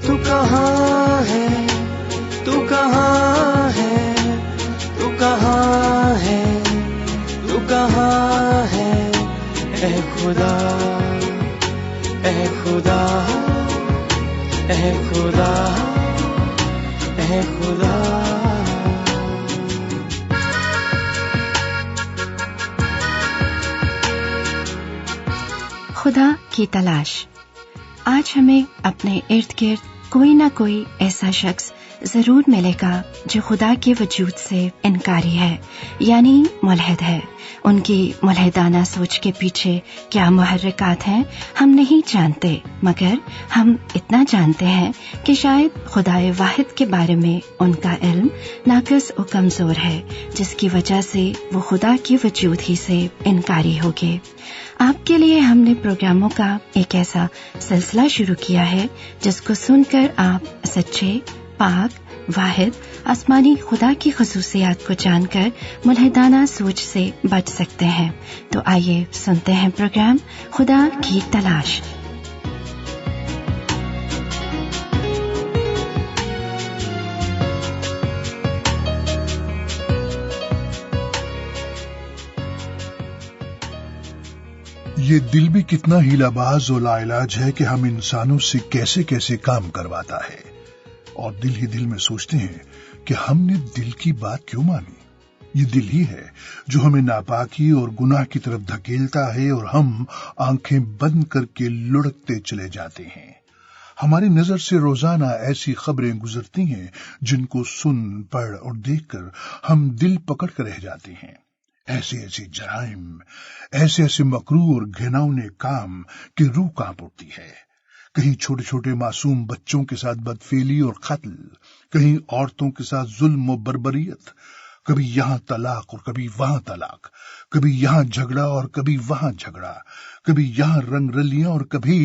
تو کہاں ہے، تو کہاں ہے، تو کہاں ہے، تو کہاں ہے، اے خدا، اے خدا، اے خدا، اے خدا. خدا کی تلاش. آج ہمیں اپنے ارد گرد کوئی نہ کوئی ایسا شخص ضرور ملے گا جو خدا کے وجود سے انکاری ہے، یعنی ملحد ہے. ان کی ملحدانہ سوچ کے پیچھے کیا محرکات ہیں ہم نہیں جانتے، مگر ہم اتنا جانتے ہیں کہ شاید خدائے واحد کے بارے میں ان کا علم ناقص و کمزور ہے، جس کی وجہ سے وہ خدا کے وجود ہی سے انکاری ہو گئے. آپ کے لیے ہم نے پروگراموں کا ایک ایسا سلسلہ شروع کیا ہے جس کو سن کر آپ سچے، پاک، واحد آسمانی خدا کی خصوصیات کو جان کر ملحدانہ سوچ سے بچ سکتے ہیں. تو آئیے سنتے ہیں پروگرام خدا کی تلاش. یہ دل بھی کتنا ہیلا باز و لا علاج ہے کہ ہم انسانوں سے کیسے کیسے کام کرواتا ہے، اور دل ہی دل میں سوچتے ہیں کہ ہم نے دل کی بات کیوں مانی. یہ دل ہی ہے جو ہمیں ناپاکی اور گناہ کی طرف دھکیلتا ہے، اور ہم آنکھیں بند کر کے لڑکتے چلے جاتے ہیں. ہماری نظر سے روزانہ ایسی خبریں گزرتی ہیں جن کو سن، پڑھ اور دیکھ کر ہم دل پکڑ کر رہ جاتے ہیں. ایسے جرائم، ایسے مکروہ اور گھناؤنے کام کہ روح کانپ اٹھتی ہے. کہیں چھوٹے چھوٹے معصوم بچوں کے ساتھ بدفعلی اور قتل، کہیں عورتوں کے ساتھ ظلم و بربریت، کبھی یہاں طلاق اور کبھی وہاں طلاق، کبھی یہاں جھگڑا اور کبھی وہاں جھگڑا، کبھی یہاں رنگ رلیاں اور کبھی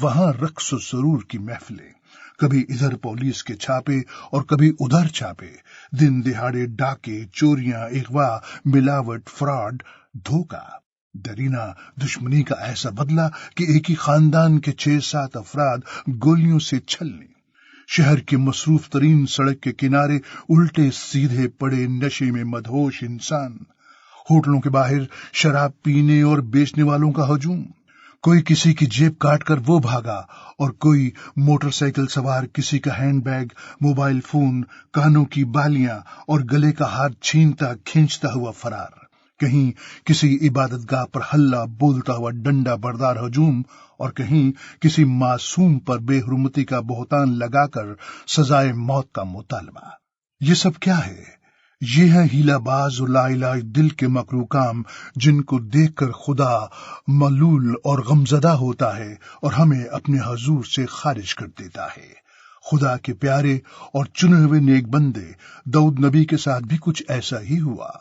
وہاں رقص و سرور کی محفلیں، کبھی ادھر پولیس کے چھاپے اور کبھی ادھر چھاپے، دن دہاڑے ڈاکے، چوریاں، اغوا، ملاوٹ، فراڈ، دھوکہ، درینہ دشمنی کا ایسا بدلہ کہ ایک ہی خاندان کے 6-7 افراد گولیوں سے چھلنے، شہر کے مصروف ترین سڑک کے کنارے الٹے سیدھے پڑے نشے میں مدہوش انسان، ہوٹلوں کے باہر شراب پینے اور بیچنے والوں کا ہجوم، کوئی کسی کی جیب کاٹ کر وہ بھاگا اور کوئی موٹر سائیکل سوار کسی کا ہینڈ بیگ، موبائل فون، کانوں کی بالیاں اور گلے کا ہاتھ چھینتا کھینچتا ہوا فرار، کہیں کسی عبادت گاہ پر ہلہ بولتا ہوا ڈنڈا بردار ہجوم، اور کہیں کسی معصوم پر بے حرمتی کا بہتان لگا کر سزائے موت کا مطالبہ. یہ سب کیا ہے؟ یہ ہے ہیلا باز و لا علاج دل کے مکروہ کام جن کو دیکھ کر خدا ملول اور غمزدہ ہوتا ہے اور ہمیں اپنے حضور سے خارج کر دیتا ہے. خدا کے پیارے اور چنے ہوئے نیک بندے داؤد نبی کے ساتھ بھی کچھ ایسا ہی ہوا.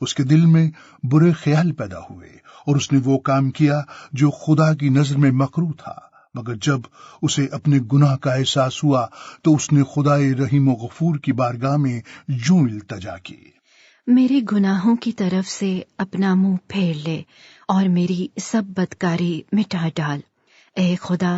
اس کے دل میں برے خیال پیدا ہوئے اور اس نے وہ کام کیا جو خدا کی نظر میں مکروہ تھا، مگر جب اسے اپنے گناہ کا احساس ہوا تو اس نے خدائے رحیم و غفور کی بارگاہ میں یوں التجا کی: میرے گناہوں کی طرف سے اپنا منہ پھیر لے اور میری سب بدکاری مٹا ڈال. اے خدا،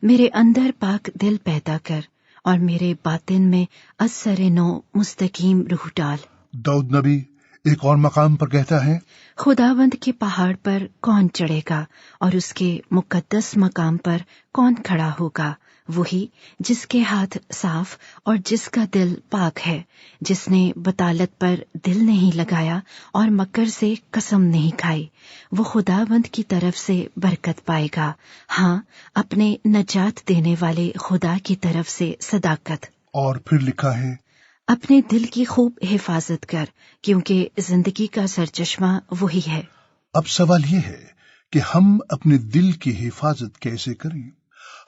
میرے اندر پاک دل پیدا کر اور میرے باطن میں اثر نو مستقیم روح ڈال. داؤد نبی ایک اور مقام پر کہتا ہے: خداوند کے پہاڑ پر کون چڑھے گا اور اس کے مقدس مقام پر کون کھڑا ہوگا؟ وہی جس کے ہاتھ صاف اور جس کا دل پاک ہے، جس نے بطالت پر دل نہیں لگایا اور مکر سے قسم نہیں کھائی. وہ خداوند کی طرف سے برکت پائے گا، ہاں، اپنے نجات دینے والے خدا کی طرف سے صداقت. اور پھر لکھا ہے: اپنے دل کی خوب حفاظت کر، کیونکہ زندگی کا سرچشمہ وہی ہے. اب سوال یہ ہے کہ ہم اپنے دل کی حفاظت کیسے کریں؟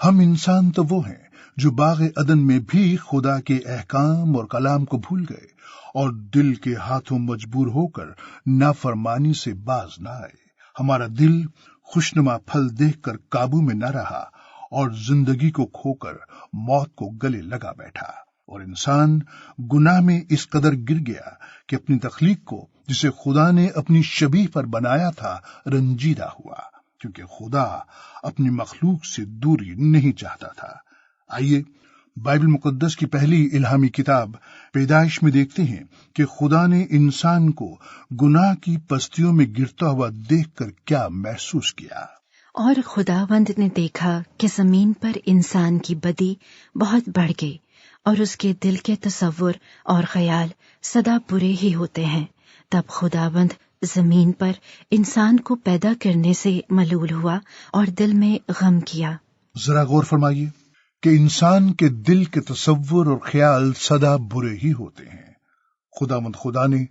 ہم انسان تو وہ ہیں جو باغ عدن میں بھی خدا کے احکام اور کلام کو بھول گئے اور دل کے ہاتھوں مجبور ہو کر نافرمانی سے باز نہ آئے. ہمارا دل خوشنما پھل دیکھ کر قابو میں نہ رہا اور زندگی کو کھو کر موت کو گلے لگا بیٹھا، اور انسان گناہ میں اس قدر گر گیا کہ اپنی تخلیق کو جسے خدا نے اپنی شبیہ پر بنایا تھا رنجیدہ ہوا، کیونکہ خدا اپنی مخلوق سے دوری نہیں چاہتا تھا. آئیے बाइबल मुकद्दस की पहली इल्हामी किताब पैदाइश में देखते हैं कि खुदा ने इंसान को गुनाह की पस्तियों में गिरता हुआ देखकर क्या महसूस किया। और खुदावंद ने देखा कि जमीन पर इंसान की बदी बहुत बढ़ गई और उसके दिल के तसव्वुर और ख्याल सदा बुरे ही होते हैं। तब खुदावंद जमीन पर इंसान को पैदा करने से मलूल हुआ और दिल में गम किया। जरा गौर फरमाइए कि इंसान के दिल के तसव्वुर और ख्याल सदा बुरे ही होते हैं। खुदा ने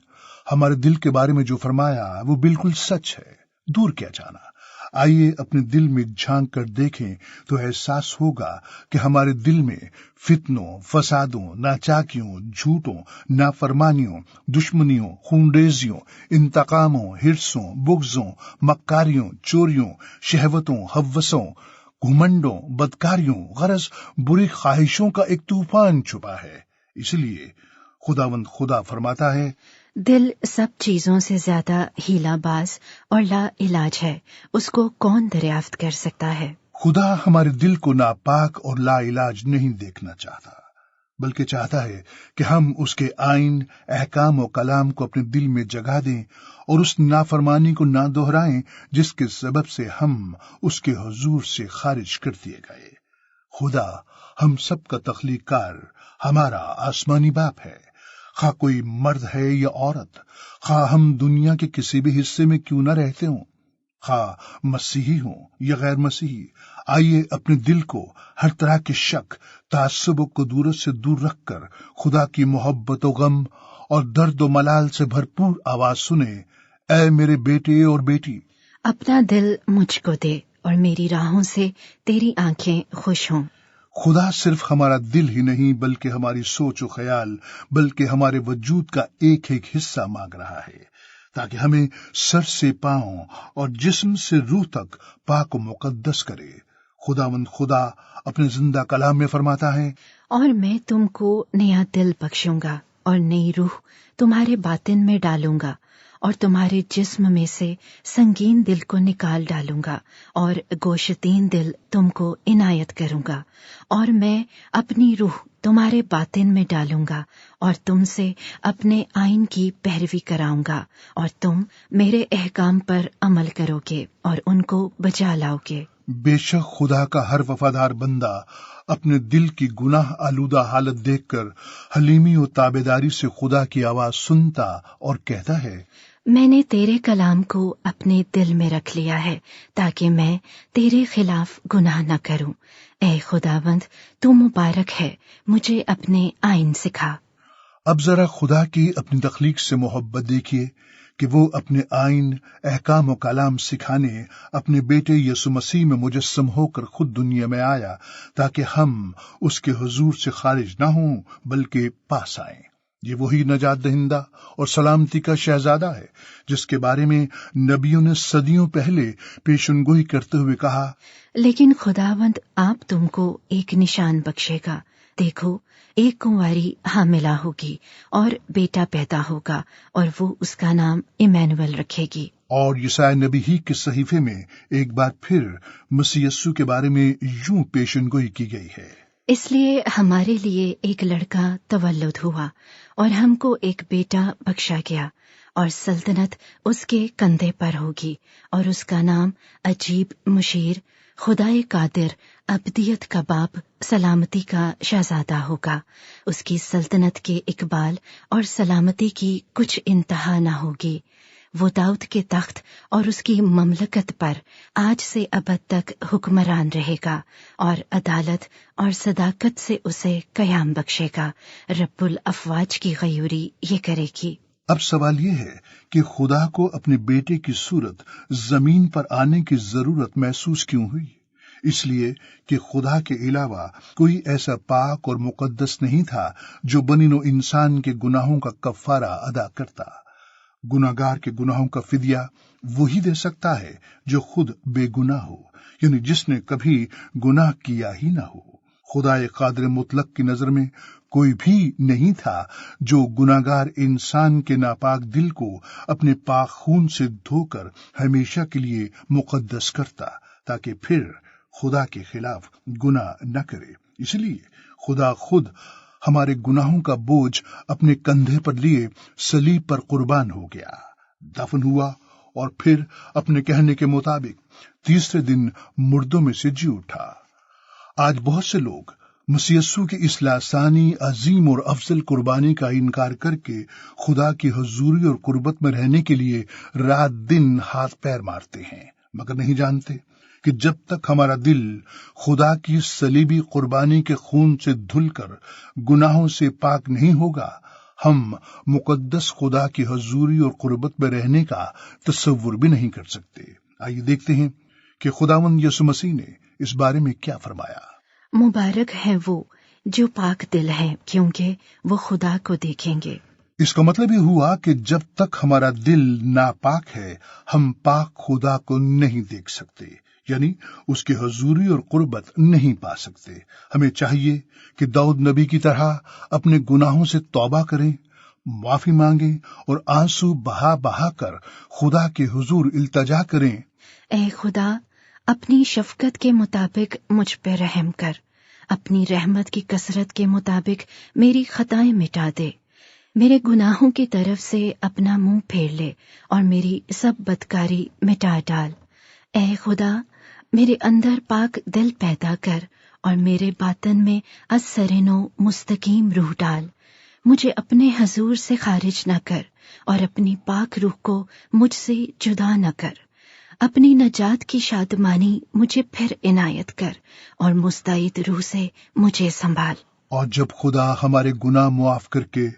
हमारे दिल के बारे में जो फरमाया वो बिल्कुल सच है, दूर क्या जाना। आइए अपने दिल में झांक कर देखें तो एहसास होगा कि हमारे दिल में फितनों, फसादों, नाचाकियों, झूठों, नाफरमानियों, दुश्मनियों, खूनरेजियों, इंतकामों, हिर्सों, बुग़्ज़ों, मक्कारियों, चोरियों, शहवतों, हव्वसों, घुमंडों, बदकारियों, गरज बुरी ख्वाहिशों का एक तूफान छुपा है। इसलिए खुदा फरमाता है, दिल सब चीजों से ज्यादा हीलाबाज और ला इलाज है, उसको कौन दरियाफ्त कर सकता है। खुदा हमारे दिल को नापाक और ला इलाज नहीं देखना चाहता, बल्कि चाहता है कि हम उसके आइन, अहकाम और कलाम को अपने दिल में जगा दें और उस नाफरमानी को ना दोहराएं जिसके सबब से हम उसके हुजूर से खारिज कर दिए गए। खुदा हम सब का तख्लीकार हमारा आसमानी बाप है। खा कोई मर्द है या औरत, खा हम दुनिया के किसी भी हिस्से में क्यों न रहते हों, खा मसीही हों या गैर मसीही, आइए अपने दिल को हर तरह के शक, तासुब को दूर से दूर रखकर खुदा की मोहब्बत और गम और दर्द और मलाल से भरपूर आवाज सुने, ऐ मेरे बेटे और बेटी, अपना दिल मुझको दे और मेरी राहों से तेरी आंखें खुश हों। खुदा सिर्फ हमारा दिल ही नहीं बल्कि हमारी सोच और ख्याल, बल्कि हमारे वजूद का एक एक हिस्सा मांग रहा है, ताकि हमें सर से पांव और जिस्म से रूह तक पाक और मुकद्दस करे। खुदा अपने जिंदा कलाम में फरमाता है, और मैं तुमको नया दिल बख्शूंगा और नई रूह तुम्हारे बातिन में डालूंगा और तुम्हारे जिस्म में से संगीन दिल को निकाल डालूंगा और गोशतीन दिल तुमको इनायत करूंगा, और मैं अपनी रूह तुम्हारे बातिन में डालूंगा और तुमसे अपने आइन की पैरवी कराऊंगा और तुम मेरे अहकाम पर अमल करोगे और उनको बचा लाओगे। बेशक खुदा का हर वफादार बंदा अपने दिल की गुनाह आलूदा हालत देखकर हलीमी और ताबेदारी से खुदा की आवाज सुनता और कहता है, मैंने तेरे कलाम को अपने दिल में रख लिया है ताकि मैं तेरे खिलाफ गुनाह न करूं। ऐ खुदावंद, तू मुबारक है, मुझे अपने आइन सिखा। अब जरा खुदा की अपनी तख्लीक से मोहब्बत देखिए कि वो अपने आइन, अहकाम और कलाम सिखाने अपने बेटे यसु मसीह में मुजस्सम होकर खुद दुनिया में आया ताकि हम उसके हुजूर से खारिज ना हों बल्कि पास आएं। ये वही नजात दहिंदा और सलामती का शहजादा है जिसके बारे में नबियों ने सदियों पहले पेशनगोई करते हुए कहा, लेकिन खुदावंद आप तुमको एक निशान बख्शेगा। देखो, एक कुंवारी हामिला होगी और बेटा पैदा होगा और वो उसका नाम इमैनुअल रखेगी। और यशायाह नबी ही के सहीफे में एक बार फिर मसीह यस्सु के बारे में यूं पेशनगोई की गई है, इसलिए हमारे लिए एक लड़का तवल्लुद हुआ और हमको एक बेटा बख्शा गया और सल्तनत उसके कंधे पर होगी और उसका नाम अजीब, मुशीर, खुदाए कादिर, अब्दियत का बाप, सलामती का शहजादा होगा। उसकी सल्तनत के इकबाल और सलामती की कुछ इंतहा न होगी। वो दाऊद के तख्त और उसकी ममलकत पर आज से अबद तक हुक्मरान रहेगा और अदालत और सदाकत से उसे कयाम बख्शेगा। रब्बुल अफवाज की गयूरी ये करेगी। अब सवाल ये है कि खुदा को अपने बेटे की सूरत जमीन पर आने की जरूरत महसूस क्यों हुई? इसलिए कि खुदा के अलावा कोई ऐसा पाक और मुकद्दस नहीं था जो बनिनो इंसान के गुनाहों का कफारा अदा करता। गुनाहगार के गुनाहों का फिदिया वही दे सकता है जो खुद बेगुनाह हो, यानी जिसने कभी गुनाह किया ही ना हो। खुदाए कादिर मुतलक की नजर में कोई भी नहीं था जो गुनाहगार इंसान के नापाक दिल को अपने पाक खून से धोकर हमेशा के लिए मुकद्दस करता ताकि फिर खुदा के खिलाफ गुनाह न करे। इसलिए खुदा खुद हमारे गुनाहों का बोझ अपने कंधे पर लिए सलीब पर कुर्बान हो गया, दफन हुआ और फिर अपने कहने के मुताबिक तीसरे दिन मुर्दों में से जी उठा। आज बहुत से लोग मसीह यीशु की इस लासानी, अजीम और अफजल कुर्बानी का इनकार करके खुदा की हुजूरी और कुर्बत में रहने के लिए रात दिन हाथ पैर मारते हैं, मगर नहीं जानते कि जब तक हमारा दिल खुदा की सलीबी कुर्बानी के खून से धुलकर गुनाहों से पाक नहीं होगा, हम मुकद्दस खुदा की हुजूरी और कुर्बत में रहने का तसव्वुर भी नहीं कर सकते। आइए देखते हैं कि खुदावंद यीशु मसीह ने इस बारे में क्या फरमाया। मुबारक है वो जो पाक दिल है, क्योंकि वो खुदा को देखेंगे। इसका मतलब ये हुआ कि जब तक हमारा दिल नापाक है, हम पाक खुदा को नहीं देख सकते, यानी उसकी हुजूरी और कुर्बत नहीं पा सकते। हमें चाहिए कि दाऊद नबी की तरह अपने गुनाहों से तौबा करें, माफी मांगे और आंसू बहा बहा कर खुदा के हुजूर इल्तजा करें। ऐ खुदा, अपनी शफकत के मुताबिक मुझ पे रहम कर, अपनी रहमत की कसरत के मुताबिक मेरी खताएं मिटा दे, मेरे गुनाहों की तरफ से अपना मुंह फेर ले और मेरी सब बदकारी मिटा डाल। ऐ खुदा, मेरे अंदर पाक दिल पैदा कर और मेरे बातन में असरिनो मुस्तकीम रूह डाल। मुझे अपने हजूर से खारिज न कर और अपनी पाक रूह को मुझसे जुदा न कर। अपनी नजात की शादमानी मुझे फिर इनायत कर और मुस्तैद रूह से मुझे संभाल। और जब खुदा हमारे गुनाह मुआफ करके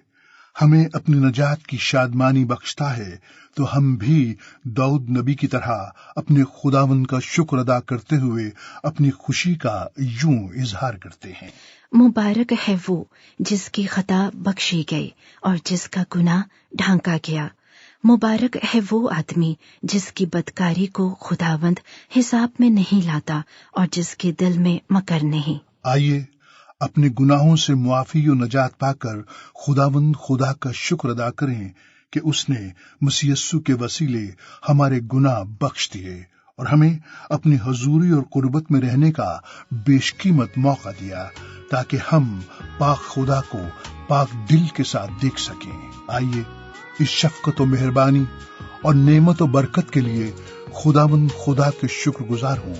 हमें अपनी नजात की शादमानी बख्शता है, तो हम भी दाऊद नबी की तरह अपने खुदावंद का शुक्र अदा करते हुए अपनी खुशी का यूं इजहार करते हैं। मुबारक है वो जिसकी खता बख्शी गई और जिसका गुनाह ढांका गया। मुबारक है वो आदमी जिसकी बदकारी को खुदावंद हिसाब में नहीं लाता और जिसके दिल में मकर नहीं। आइए अपने गुनाहों से मुआफी और नजात पाकर खुदावंद खुदा का शुक्र अदा करें कि उसने मसीह यीशु के वसीले हमारे गुनाह बख्श दिए और हमें अपनी हुजूरी और कुर्बत में रहने का बेशकीमत मौका दिया, ताकि हम पाक खुदा को पाक दिल के साथ देख सकें। आइए इस शफकत और मेहरबानी और नेमत और बरकत के लिए खुदावंद खुदा के शुक्रगुजार हों,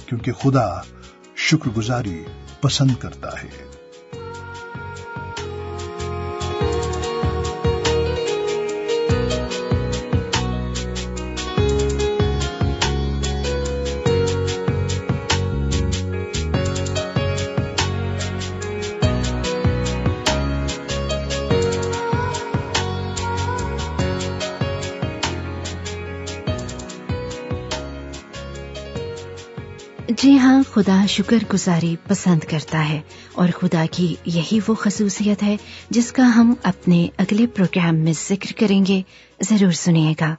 क्योंकि खुदा शुक्रगुजारी पसंद करता है। जी हाँ, खुदा शुक्रगुजारी पसंद करता है और खुदा की यही वो खसूसियत है जिसका हम अपने अगले प्रोग्राम में जिक्र करेंगे। जरूर सुनिएगा।